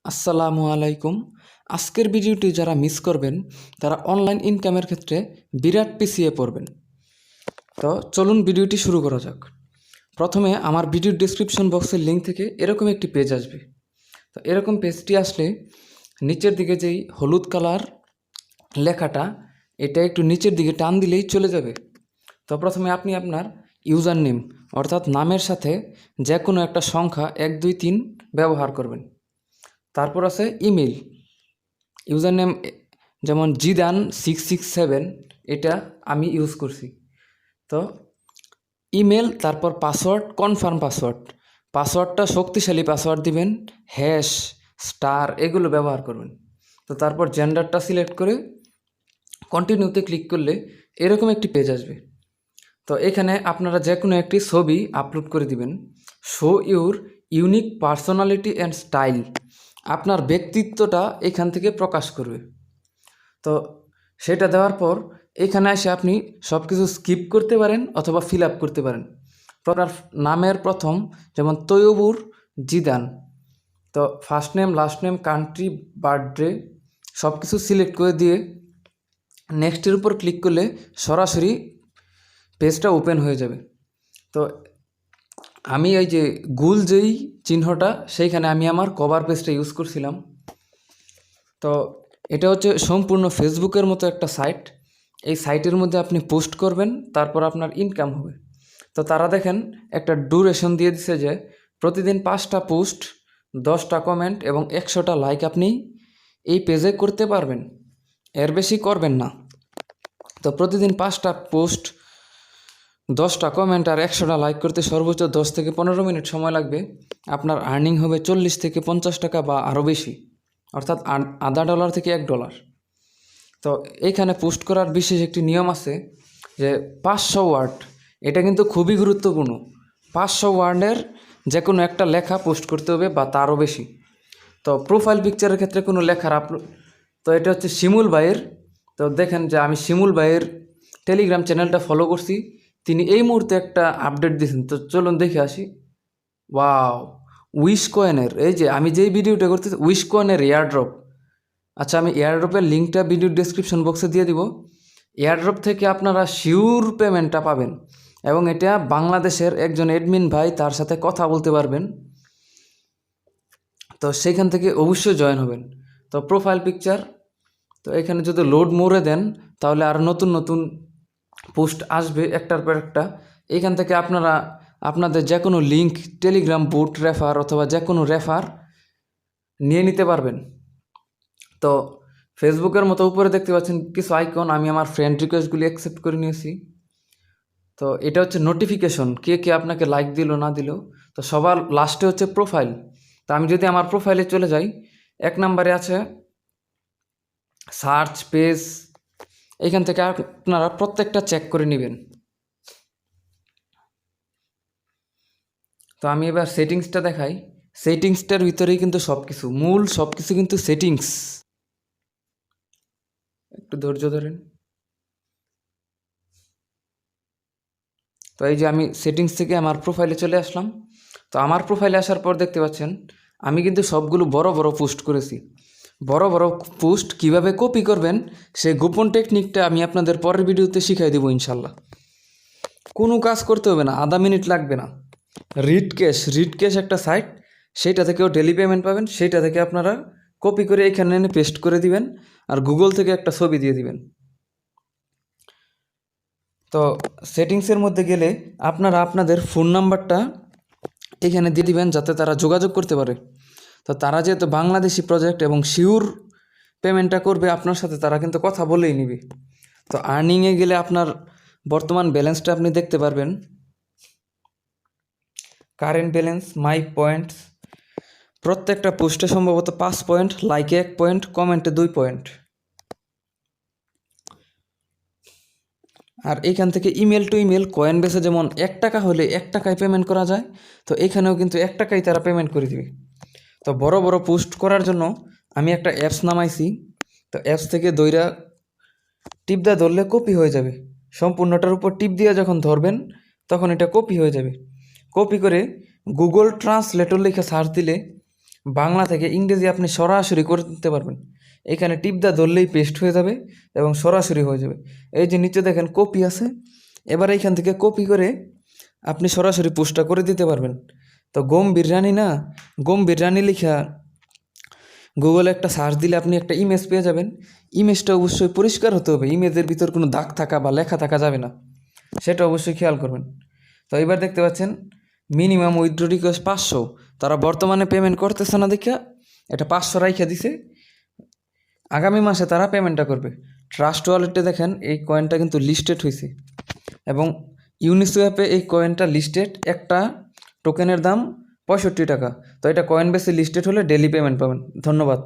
আসসালামু আলাইকুম। আজকের ভিডিওটি যারা মিস করবেন তারা অনলাইন ইনকামের ক্ষেত্রে বিরাট পিছিয়ে পড়বেন। তো চলুন ভিডিওটি শুরু করা যাক। প্রথমে আমার ভিডিওর ডেসক্রিপশন বক্সের লিঙ্ক থেকে এরকম একটি পেজ আসবে। তো এরকম পেজটি আসলে নিচের দিকে যেই হলুদ কালার লেখাটা, এটা একটু নিচের দিকে টান দিলেই চলে যাবে। তো প্রথমে আপনি আপনার ইউজার নেম অর্থাৎ নামের সাথে যে কোনো একটা সংখ্যা 1 2 3 ব্যবহার করবেন। তারপর আছে ইমেল, ইউজার নেম যেমন জিদান667, এটা আমি ইউজ করছি। তো ইমেল, তারপর পাসওয়ার্ড, কনফার্ম পাসওয়ার্ড, পাসওয়ার্ডটা শক্তিশালী পাসওয়ার্ড দিবেন, হ্যাশ, স্টার এগুলো ব্যবহার করবেন। তো তারপর জেন্ডারটা সিলেক্ট করে কন্টিনিউতে ক্লিক করলে এরকম একটি পেজ আসবে। তো এখানে আপনারা যে কোনো একটি ছবি আপলোড করে দিবেন। Show your unique personality and style, আপনার ব্যক্তিত্বটা এখান থেকে প্রকাশ করবে। তো সেটা দেওয়ার পর এখানে এসে আপনি সব কিছু স্কিপ করতে পারেন অথবা ফিল আপ করতে পারেন। আপনার নামের প্রথম যেমন তৈয়বুর জিদান, তো first name, last name, country, birthday সব কিছু সিলেক্ট করে দিয়ে নেক্সটের উপর ক্লিক করলে সরাসরি পেজটা ওপেন হয়ে যাবে। তো আমি এই যে গুল যেই চিহ্নটা, সেইখানে আমি আমার কভার পেজটা ইউজ করছিলাম। তো এটা হচ্ছে সম্পূর্ণ ফেসবুকের মতো একটা সাইট। এই সাইটের মধ্যে আপনি পোস্ট করবেন, তারপর আপনার ইনকাম হবে। তো তারা দেখেন একটা ডুরেশন দিয়ে দিছে যে প্রতিদিন 5টা পোস্ট, 10টা কমেন্ট এবং 100টা লাইক আপনি এই পেজে করতে পারবেন, এর বেশি করবেন না। তো প্রতিদিন 5টা পোস্ট, 10টা কমেন্ট আর 100টা লাইক করতে সর্বোচ্চ 10 থেকে 15 মিনিট সময় লাগবে। আপনার আর্নিং হবে 40 থেকে 50 টাকা বা আরও বেশি, অর্থাৎ $0.50 থেকে $1। তো এইখানে পোস্ট করার বিশেষ একটি নিয়ম আছে যে 500 ওয়ার্ড, এটা কিন্তু খুবই গুরুত্বপূর্ণ। 500 ওয়ার্ডের যে কোনো একটা লেখা পোস্ট করতে হবে বা তারও বেশি। তো প্রোফাইল পিকচারের ক্ষেত্রে কোনো লেখার আপলোড, তো এটা হচ্ছে শিমুল ভাইয়ের। তো দেখেন যে আমি শিমুল ভাইয়ের টেলিগ্রাম চ্যানেলটা ফলো করছি, তিনি এই মুহূর্তে একটা আপডেট দিয়েছেন। তো চলুন দেখে আসি। ওয়াও, উইশ কয়েনের, এই যে আমি যেই ভিডিওটা করতেছি উইশ কয়েনের এয়ারড্রপ। আচ্ছা, আমি এয়ারড্রপের লিঙ্কটা ভিডিওর ডেসক্রিপশন বক্সে দিয়ে দিব। এয়ারড্রপ থেকে আপনারা শিওর পেমেন্টটা পাবেন এবং এটা বাংলাদেশের একজন অ্যাডমিন ভাই, তার সাথে কথা বলতে পারবেন। তো সেখান থেকে অবশ্যই জয়েন হবেন। তো প্রোফাইল পিকচার, তো এখানে যদি লোড মোরে দেন তাহলে আর নতুন নতুন পোস্ট আসবে একটার পর একটা। এখান থেকে আপনারা আপনাদের যে কোনো লিঙ্ক, টেলিগ্রাম বুট রেফার অথবা যে কোনো রেফার নিয়ে নিতে পারবেন। তো ফেসবুকের মতো উপরে দেখতে পাচ্ছেন কিছু আইকন, আমি আমার ফ্রেন্ড রিকোয়েস্টগুলি অ্যাকসেপ্ট করে নিয়েছি। তো এটা হচ্ছে নোটিফিকেশন, কে কে আপনাকে লাইক দিল না দিল। তো সবার লাস্টে হচ্ছে প্রোফাইল। তো আমি যদি আমার প্রোফাইলে চলে যাই, 1 নম্বরে আছে সার্চ পেজ। এখান থেকে আপনারা প্রত্যেকটা চেক করে নেবেন। তো আমি এবার সেটিংসটা দেখাই। সেটিংসটার ভিতরেই কিন্তু সব কিছু, মূল সব কিছু কিন্তু সেটিংস। একটু ধৈর্য ধরেন। তো এই যে আমি সেটিংস থেকে আমার প্রোফাইলে চলে আসলাম। তো আমার প্রোফাইলে আসার পর দেখতে পাচ্ছেন আমি কিন্তু সবগুলো বড় বড় পোস্ট করেছি। বড় বড় পোস্ট কিভাবে কপি করবেন সেই গোপন টেকনিকটা আমি আপনাদের পরের ভিডিওতে শিখাই দেবো ইনশাল্লাহ। কোনো কাজ করতে হবে না, আধা মিনিট লাগবে না। রিড ক্যাশ একটা সাইট, সেইটা থেকেও ডেলি পেমেন্ট পাবেন। সেইটা থেকে আপনারা কপি করে এখানে এনে পেস্ট করে দিবেন আর গুগল থেকে একটা ছবি দিয়ে দিবেন। তো সেটিংসের মধ্যে গেলে আপনারা আপনাদের ফোন নাম্বারটা এখানে দিয়ে দিবেন যাতে তারা যোগাযোগ করতে পারে। তো তারা যেহেতু বাংলাদেশি প্রজেক্ট এবং শিওর পেমেন্টটা করবে আপনার সাথে, তারা কিন্তু কথা বলেই নিবে। তো আর্নিংয়ে গেলে আপনার বর্তমান ব্যালেন্সটা আপনি দেখতে পারবেন। কারেন্ট ব্যালেন্স, মাই পয়েন্টস, প্রত্যেকটা পোস্টে সম্ভবত 5 পয়েন্ট, লাইকে 1 পয়েন্ট, কমেন্টে 2 পয়েন্ট। আর এইখান থেকে ইমেল টু ইমেল কয়েন বেসে যেমন 1 টাকা হলে 1 টাকায় পেমেন্ট করা যায়, তো এখানেও কিন্তু 1 টাকায় তারা পেমেন্ট করে দিবে। তো বড় বড় পোস্ট করার জন্য আমি একটা অ্যাপস নামাইছি। তো অ্যাপস থেকে টিপ দিয়ে ধরলে কপি হয়ে যাবে। সম্পূর্ণটার উপর টিপ দিয়ে যখন ধরবেন তখন এটা কপি হয়ে যাবে। কপি করে গুগল ট্রান্সলেটর লিখে সার্চ দিলে বাংলা থেকে ইংরেজি আপনি সরাসরি করে দিতে পারবেন। এখানে টিপদা ধরলেই পেস্ট হয়ে যাবে এবং সরাসরি হয়ে যাবে। এই যে নিচে দেখেন কপি আছে, এবার এইখান থেকে কপি করে আপনি সরাসরি পোস্টটা করে দিতে পারবেন। তো গম্ভীর রানী না, গম্ভীর রানী লিখা গুগলে একটা সার্চ দিলে আপনি একটা ইমেজ পেয়ে যাবেন। ইমেজটা অবশ্যই পরিষ্কার হতে হবে, ইমেজের ভিতর কোনো দাগ থাকা বা লেখা থাকা যাবে না, সেটা অবশ্যই খেয়াল করবেন। তো এবার দেখতে পাচ্ছেন মিনিমাম উইথড্র রিকোয়েস্ট 500, তারা বর্তমানে পেমেন্ট করতেছে না দেখা এটা 500 রাইখা দিছে, আগামী মাসে তারা পেমেন্টটা করবে। ট্রাস্ট ওয়ালেটে দেখেন এই কয়েনটা কিন্তু লিস্টেড হয়েছে এবং ইউনিসোয়াপে এই কয়েনটা লিস্টেড, একটা টোকেনের দাম 65 টাকা। তো এটা কয়েন বেসে লিস্টেড হলে ডেলি পেমেন্ট পাবেন। ধন্যবাদ।